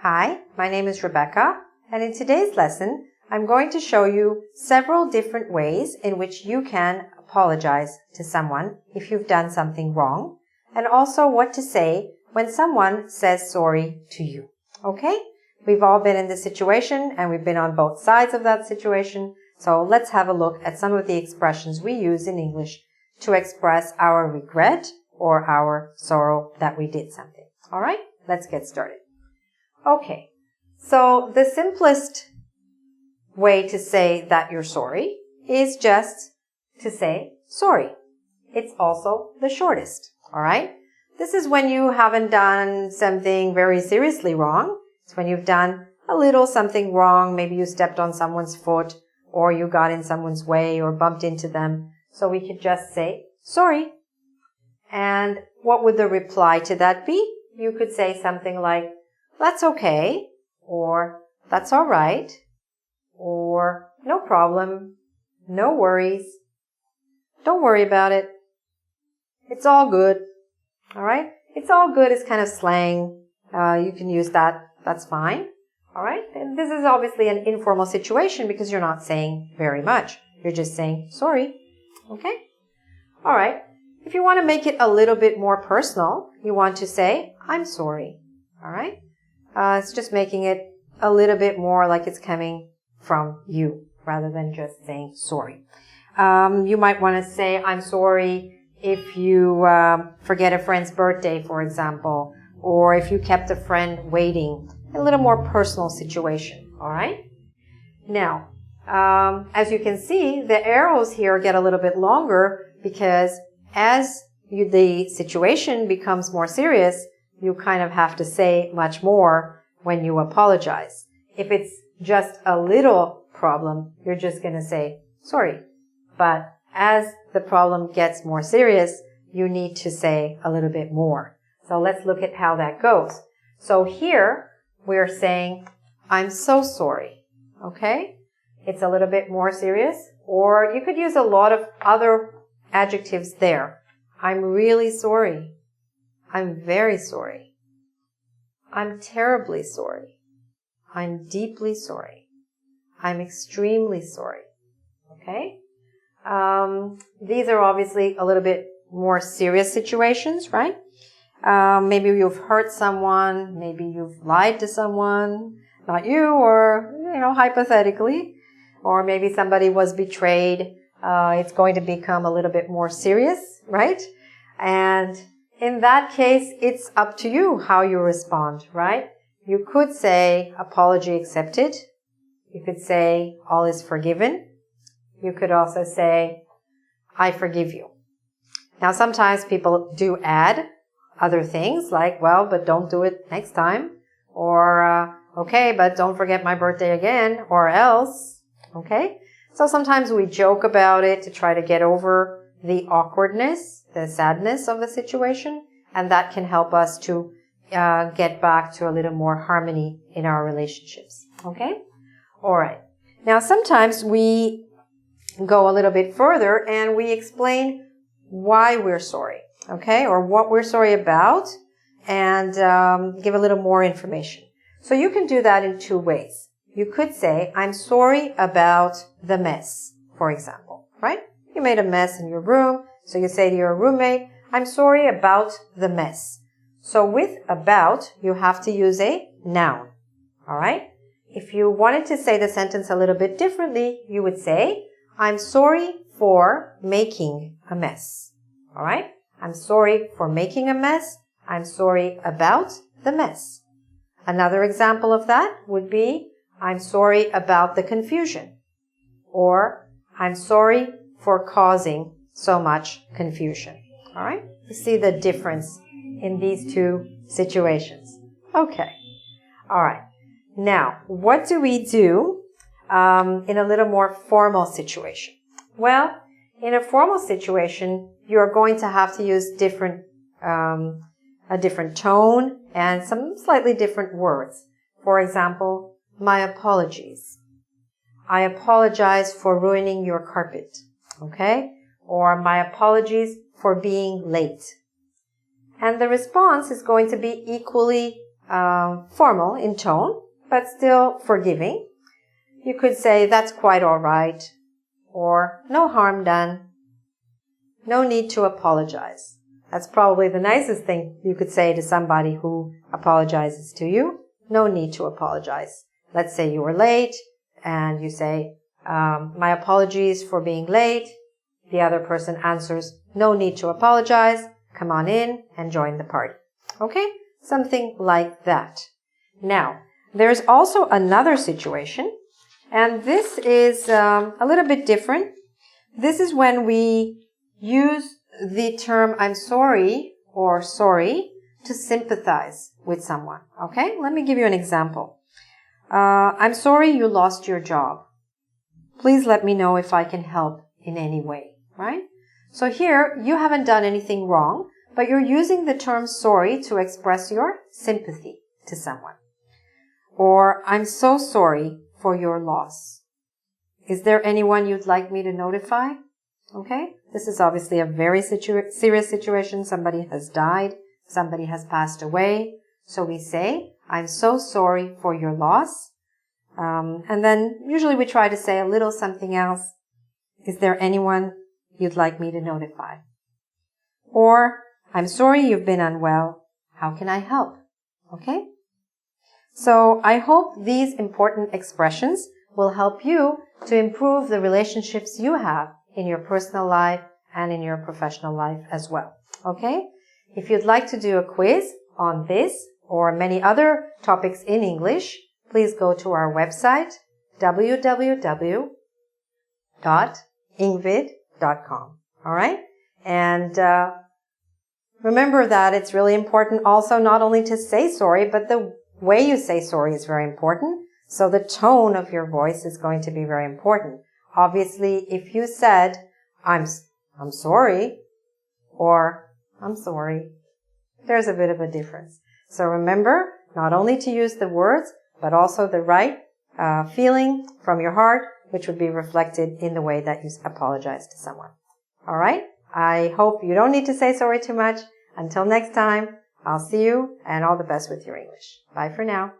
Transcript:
Hi, my name is Rebecca, and in today's lesson, I'm going to show you several different ways in which you can apologize to someone if you've done something wrong, and also what to say when someone says sorry to you. Okay? We've all been in this situation, and we've been on both sides of that situation, so let's have a look at some of the expressions we use in English to express our regret or our sorrow that we did something. All right? Let's get started. Okay, so the simplest way to say that you're sorry is just to say sorry. It's also the shortest, all right? This is when you haven't done something very seriously wrong. It's when you've done a little something wrong. Maybe you stepped on someone's foot or you got in someone's way or bumped into them. So we could just say sorry. And what would the reply to that be? You could say something like, that's okay, or that's all right, or no problem, no worries, don't worry about it, it's all good, all right? It's all good is kind of slang. You can use that, that's fine, all right? And this is obviously an informal situation because you're not saying very much. You're just saying sorry, okay? All right. If you want to make it a little bit more personal, you want to say, I'm sorry, all right? It's just making it a little bit more like it's coming from you rather than just saying sorry. You might want to say, I'm sorry if you forget a friend's birthday, for example, or if you kept a friend waiting. A little more personal situation, all right? Now, as you can see, the arrows here get a little bit longer because as the situation becomes more serious, you kind of have to say much more when you apologize. If it's just a little problem, you're just going to say sorry. But as the problem gets more serious, you need to say a little bit more. So let's look at how that goes. So here we're saying, I'm so sorry. Okay? It's a little bit more serious. Or you could use a lot of other adjectives there. I'm really sorry. I'm very sorry. I'm terribly sorry. I'm deeply sorry. I'm extremely sorry. Okay? These are obviously a little bit more serious situations, right? Maybe you've hurt someone. Maybe you've lied to someone. Not you, or, hypothetically. Or maybe somebody was betrayed. It's going to become a little bit more serious, right? And in that case, it's up to you how you respond, right? You could say, apology accepted. You could say, all is forgiven. You could also say, I forgive you. Now, sometimes people do add other things like, well, but don't do it next time. Or, okay, but don't forget my birthday again, or else. Okay? So sometimes we joke about it to try to get over the awkwardness, the sadness of the situation, and that can help us to get back to a little more harmony in our relationships. Okay? All right. Now, sometimes we go a little bit further and we explain why we're sorry, okay, or what we're sorry about, and give a little more information. So you can do that in two ways. You could say, I'm sorry about the mess, for example, right? You made a mess in your room, so you say to your roommate, I'm sorry about the mess. So with about, you have to use a noun, all right? If you wanted to say the sentence a little bit differently, you would say, I'm sorry for making a mess, all right? I'm sorry for making a mess. I'm sorry about the mess. Another example of that would be, I'm sorry about the confusion, or I'm sorry for causing so much confusion. All right? You see the difference in these two situations. Okay. All right. Now, what do we do in a little more formal situation? Well, in a formal situation, you're going to have to use a different tone and some slightly different words. For example, my apologies. I apologize for ruining your carpet. Okay? Or my apologies for being late. And the response is going to be equally formal in tone, but still forgiving. You could say, that's quite all right, or no harm done. No need to apologize. That's probably the nicest thing you could say to somebody who apologizes to you. No need to apologize. Let's say you were late and you say, my apologies for being late. The other person answers, no need to apologize. Come on in and join the party. Okay? Something like that. Now, there's also another situation, and this is a little bit different. This is when we use the term I'm sorry or sorry to sympathize with someone. Okay? Let me give you an example. I'm sorry you lost your job. Please let me know if I can help in any way. Right? So here, you haven't done anything wrong, but you're using the term sorry to express your sympathy to someone. Or, I'm so sorry for your loss. Is there anyone you'd like me to notify? Okay? This is obviously a very serious situation. Somebody has died. Somebody has passed away. So we say, I'm so sorry for your loss. And then usually we try to say a little something else. Is there anyone you'd like me to notify? Or, I'm sorry you've been unwell. How can I help? Okay? So I hope these important expressions will help you to improve the relationships you have in your personal life and in your professional life as well. Okay? If you'd like to do a quiz on this or many other topics in English, please go to our website, www.engvid.com. All right? And remember that it's really important also not only to say sorry, but the way you say sorry is very important. So the tone of your voice is going to be very important. Obviously, if you said, I'm sorry, or I'm sorry, there's a bit of a difference. So remember, not only to use the words, but also the right feeling from your heart, which would be reflected in the way that you apologize to someone. All right? I hope you don't need to say sorry too much. Until next time, I'll see you, and all the best with your English. Bye for now.